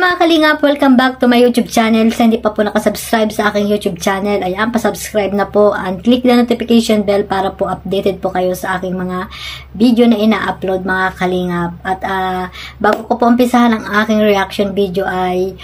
mga kalingap, welcome back to my YouTube channel. Sa hindi pa po nakasubscribe sa aking YouTube channel, ayan, pasubscribe na po and click the notification bell para po updated po kayo sa aking mga video na ina-upload mga kalingap. At bago ko po umpisahan ang aking reaction video ay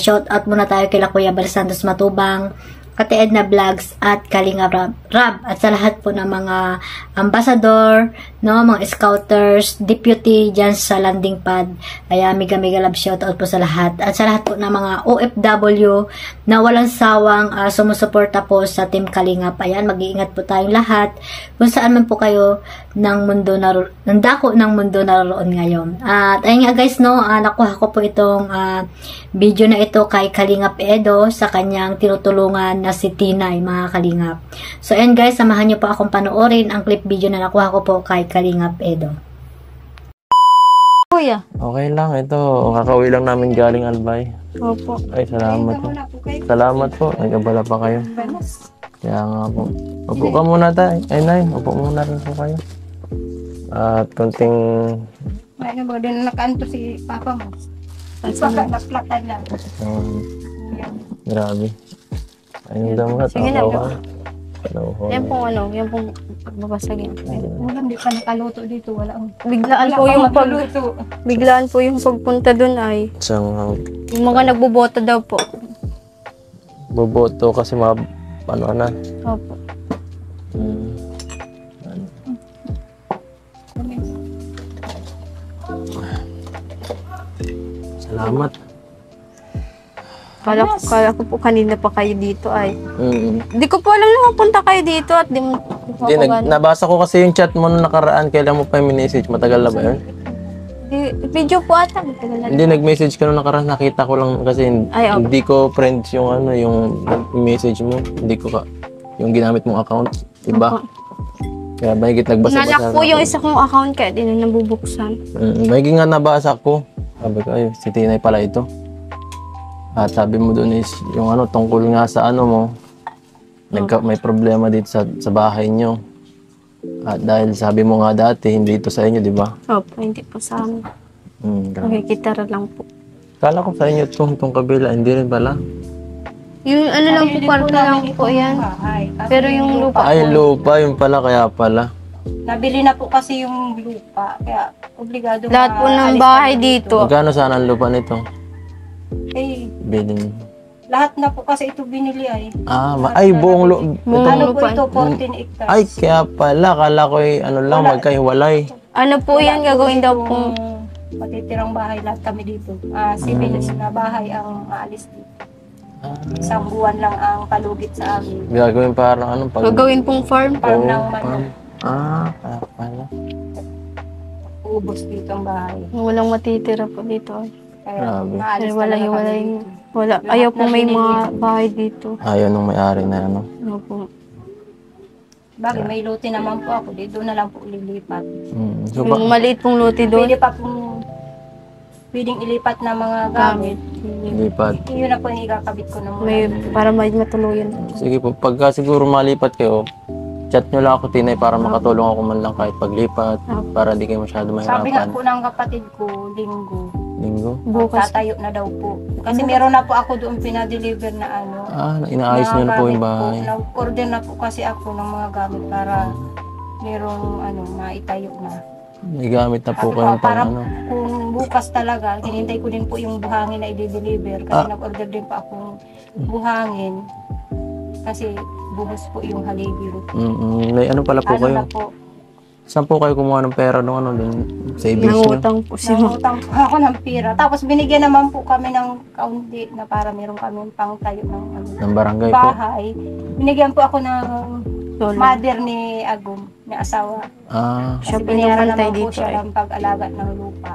shout out muna tayo kila Kuya Bal Santos Matubang, Kate Edna Vlogs at Kalingap Rab, at sa lahat po ng mga ambassador, no, mga scouters, deputy dyan sa landing pad. Ayan, mega love shoutout po sa lahat. At sa lahat po ng mga OFW na walang sawang sumusuporta po sa Team Kalingap. Ayan, mag-iingat po tayong lahat kung saan man po kayo ng mundo ng dako ng mundo naroon ngayon. At ayun nga guys, no, nakuha ko po itong video na ito kay Kalingap Edo sa kanyang tinutulungan na si Tinay, mga kalingap. So ayan guys, samahan niyo po akong panoorin ang clip video na nakuha ko po kay Kalingap Edo. Kuya. Okay lang, ito. Kakauwi lang namin galing Albay. Opo. Ay, salamat po. Salamat po. Nagabala pa kayo. Kaya nga po. Upo ka muna tayo. Ay, Nay. Upo muna rin po kayo. At konting... May ba din nakaanto si Papa mo? Pagka naplatan lang. Grabe. Ayun daw nga. Sige na. Yan po. pong yan pong babasagin. Wala, hindi pa nakaluto dito. Wala. Biglaan po yung biglaan po yung pagpunta dun ay yung mga nagboboto daw po. Boboto kasi ano na. Opo. Salamat. Kala ko po kanina pa kayo dito ay. Hindi ko po alam na mapunta kayo dito at di mo Nabasa ko kasi yung chat mo nung nakaraan. Kailan mo pa yung message? Matagal na ba yun? Video po ata. Hindi, nag-message ka nung nakaraan. Nakita ko lang kasi hindi ko friends yung yung message mo. Hindi ko yung ginamit mong account. Diba? Kaya mahigit nagbasa-basa. Nalak po yung isa kong account kaya di na nabubuksan. Mahigit nga nabasa ko. Sabi ko, ay, si Tinay pala ito. At sabi mo doon is, yung tungkol nga sa mo, may problema dito sa bahay nyo. At dahil sabi mo nga dati, hindi ito sa inyo, di ba? Opo, hindi po sa amin. Nakikitara lang po. Kala ko sa inyo itong kabila, hindi rin pala. Yung lang po, kwarto lang po yan. Pero yung lupa po. Ay, lupa, yung pala, kaya pala. Nabili na po kasi yung lupa. Kaya obligado lahat po ng bahay dito. Magkano sana ang lupa nito? Eh, bilhin. lahat na po kasi ito binili ay. Ay, buong lupa. Ito, 14 hectares. Ay, kaya pala, kala ko lang, magkahiwalay. Ano po yan, gagawin daw po? Matitirang bahay lahat kami dito. Civilis na bahay ang aalis dito. Isang buwan lang ang palugit sa amin. Gagawin parang gagawin pong farm? Farm ng manok. Kaya pala. Ubos dito ang bahay. Walang matitira po dito. Kaya maalis talaga kami dito. Wala. Ayaw po may mga bahay dito. Ayaw nung may-ari na Opo. Bagay, may lote naman po ako. Dito na lang po lilipat. So, yung maliit pong lote doon. Pwede pa pong pwedeng ilipat na mga gamit. Lipat. Yun na po yung ikakabit ko na muna. Para may matuluyan. Sige po, pagka siguro malipat kayo, chat nyo lang ako, Tinay, para makatulong ako man lang kahit paglipat, para di kayo masyado Sabi nga mahirapan. po ng kapatid ko, linggo. Bukas. Tatayo na daw po. Kasi meron na po ako doon pinadeliver na Inaayos nyo na po yung bahay. Order na po kasi ako ng mga gamit para merong maitayo na. May gamit na po kayo Para pang kung bukas talaga, hinintay ko din po yung buhangin na i-deliver kasi nag-order din pa akong buhangin. Kasi buhos po yung haligi. May pala po kayo? Na po? Saan po kayo kumuha ng pera nung dun? Savings nyo? Nangutang po siya. Nangutang po ako ng pera. Tapos binigyan naman po kami ng kaunti na para meron kami pang tayo ng barangay bahay. Binigyan po ako ng Lola. mother ni Agum, ni asawa. Siya Kasi po binayaran naman tayo naman po dito siya ng pag-alaga ng lupa.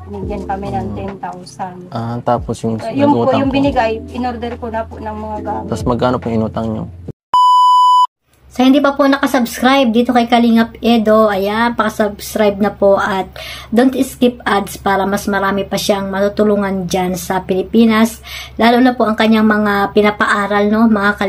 Binigyan kami ng 10,000. Tapos yung Yung po, yung po. binigay, in-order ko na po ng mga gamit. Tapos magkano po inutang nyo? Sa hindi pa po nakasubscribe dito kay Kalingap Edo, ayan, pakasubscribe na po at don't skip ads para mas marami pa siyang matutulungan dyan sa Pilipinas. Lalo na po ang kanyang mga pinapaaral, no, mga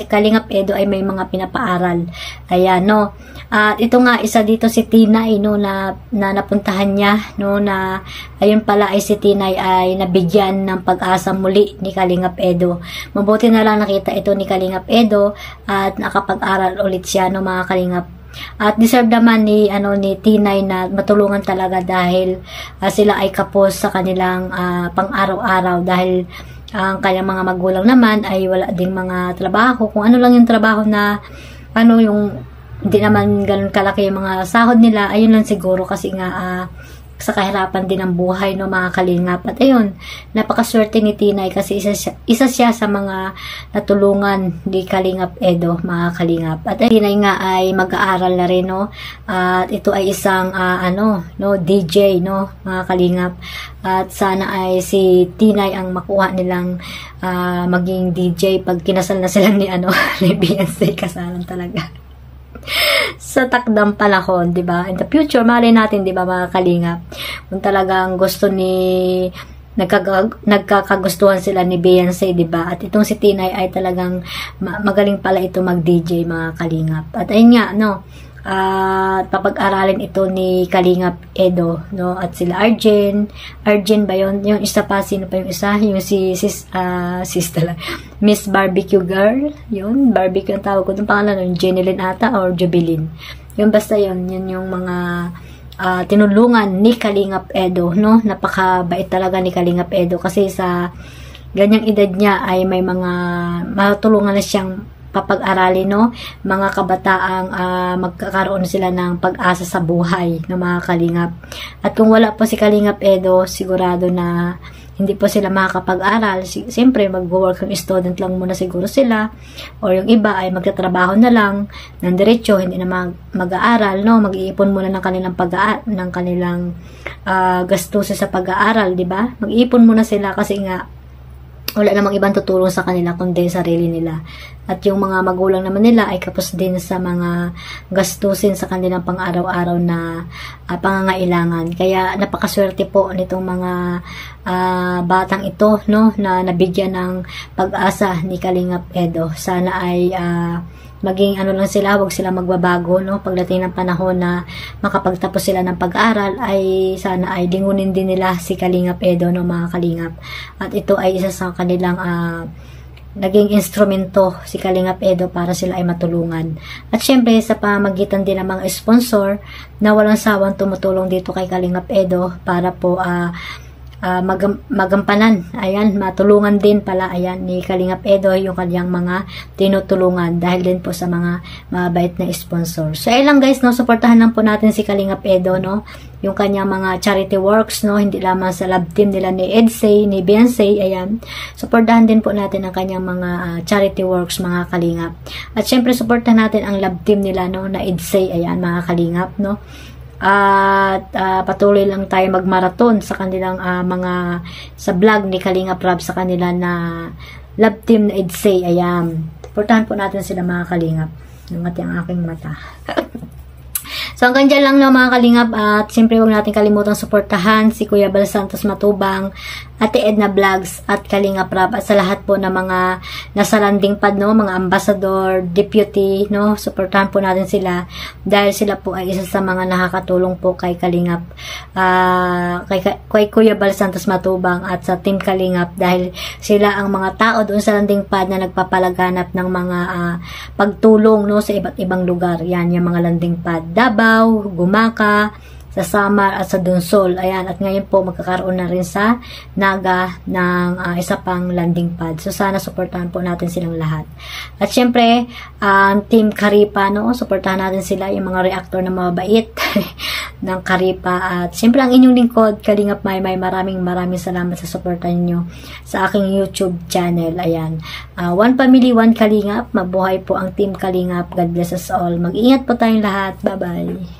Kalingap Edo ay may mga pinapaaral. Ayan, no. At ito nga, isa dito si Tinay, no, na napuntahan niya, no, na ayun pala ay si Tinay ay nabigyan ng pag-asa muli ni Kalingap Edo. Mabuti na lang nakita ito ni Kalingap Edo at nakapag-aral ulit siya, no, mga Kalingap. At deserve naman ni Tinay na matulungan talaga dahil sila ay kapos sa kanilang pang-araw-araw dahil ang kanyang mga magulang naman ay wala ding mga trabaho. Kung ano lang yung trabaho na yung hindi naman ganun kalaki yung mga sahod nila, ayun lang siguro kasi nga sa kahirapan din ng buhay, no, mga Kalingap. At ayun, napakaswerte ni Tinay kasi isa siya sa mga natulungan ni Kalingap Edo, mga Kalingap. At Tinay nga ay mag-aaral na rin, no. At ito ay isang DJ, no, mga Kalingap. At sana ay si Tinay ang makuha nilang maging DJ pag kinasal na sila ni ni Beyonce. Kasalan talaga. Sa takdang panahon, 'di ba? In the future, malay natin, 'di ba, mga Kalingap? Kung talagang gusto nagkakagustuhan sila ni Beyonce, 'di ba? At itong si Tinay ay talagang magaling pala ito mag-DJ, mga Kalingap. At ayun nga, no. Papag-aralin ito ni Kalingap Edo, no, at sila Arjen ba yun? Yung isa pa, sino pa yung isa? Yung Miss Barbecue Girl, yun, Barbecue ang tawag ko, yung pangalan nun, Jenilyn ata or Jubilin, yun, basta yun yung mga tinulungan ni Kalingap Edo, no. Napakabait talaga ni Kalingap Edo kasi sa ganyang edad niya ay may mga matulungan na siyang papag-aralin, no, mga kabataang magkakaroon sila ng pag-asa sa buhay, ng mga Kalingap. At kung wala po si Kalingap Edo, sigurado na hindi po sila makakapag-aral. Siyempre, mag-working student lang muna siguro sila, or yung iba ay magtatrabaho na lang ng diretso, hindi na mag-aaral, no, mag-iipon muna ng kanilang gastusin sa pag-aaral, di ba? Mag-iipon muna sila kasi nga wala namang ibang tutulong sa kanila kundi sarili nila. At yung mga magulang naman nila ay kapos din sa mga gastusin sa kanilang pang-araw-araw na pangangailangan. Kaya napakaswerte po nitong mga batang ito, no, na nabigyan ng pag-asa ni Kalingap Edo. Sana ay maging lang sila, wag sila magbabago, no, pagdating ng panahon na makapagtapos sila ng pag-aral ay sana ay lingunin din nila si Kalingap Edo, no, mga Kalingap. At ito ay isa sa kanilang naging instrumento si Kalingap Edo para sila ay matulungan. At syempre sa pamagitan din ng mga sponsor na walang sawang tumutulong dito kay Kalingap Edo para po magampanan, ayan, matulungan din pala, ayan, ni Kalingap Edo yung kanyang mga tinutulungan dahil din po sa mga mabait na sponsor. So ayun lang guys, no, suportahan lang po natin si Kalingap Edo, no, yung kanyang mga charity works, no, hindi lamang sa love team nila ni Edsay, ni Beyonce, ayan, suportahan din po natin ang kanyang mga charity works, mga Kalingap. At syempre suportahan natin ang love team nila, no, na Edsay, ayan, mga Kalingap, no. At patuloy lang tayo magmaraton sa kanilang sa vlog ni Kalingap Rob sa kanila na love team na Edsay, ayan. Suportahan po natin sila, mga Kalingap. Namati ang aking mata. So hanggang dyan lang, no, mga Kalingap. At siyempre huwag natin kalimutang suportahan si Kuya Bal Santos Matubang, Ate Edna Vlogs at Kalingap Rob, at sa lahat po ng mga nasa landing pad, no, mga ambassador, deputy, no, suportahan po natin sila dahil sila po ay isa sa mga nakakatulong po kay Kalingap, kay Kuya Bal Santos Matubang at sa Team Kalingap, dahil sila ang mga tao doon sa landing pad na nagpapalaganap ng mga pagtulong, no, sa iba't ibang lugar. Yan, yung mga landing pad, Davao, Gumaka, sa Samar at sa Dunsol, ayan. At ngayon po magkakaroon na rin sa Naga ng isa pang landing pad. So sana suportahan po natin silang lahat. At syempre Team Karipa, no, suportahan natin sila, yung mga reactor na mabait ng Karipa. At syempre ang inyong lingkod, Kalingap Maymay, maraming salamat sa suporta niyo sa aking YouTube channel. Ayan, One Family, One Kalingap. Mabuhay po ang Team Kalingap. God bless us all. Mag-ingat po tayong lahat. Bye bye.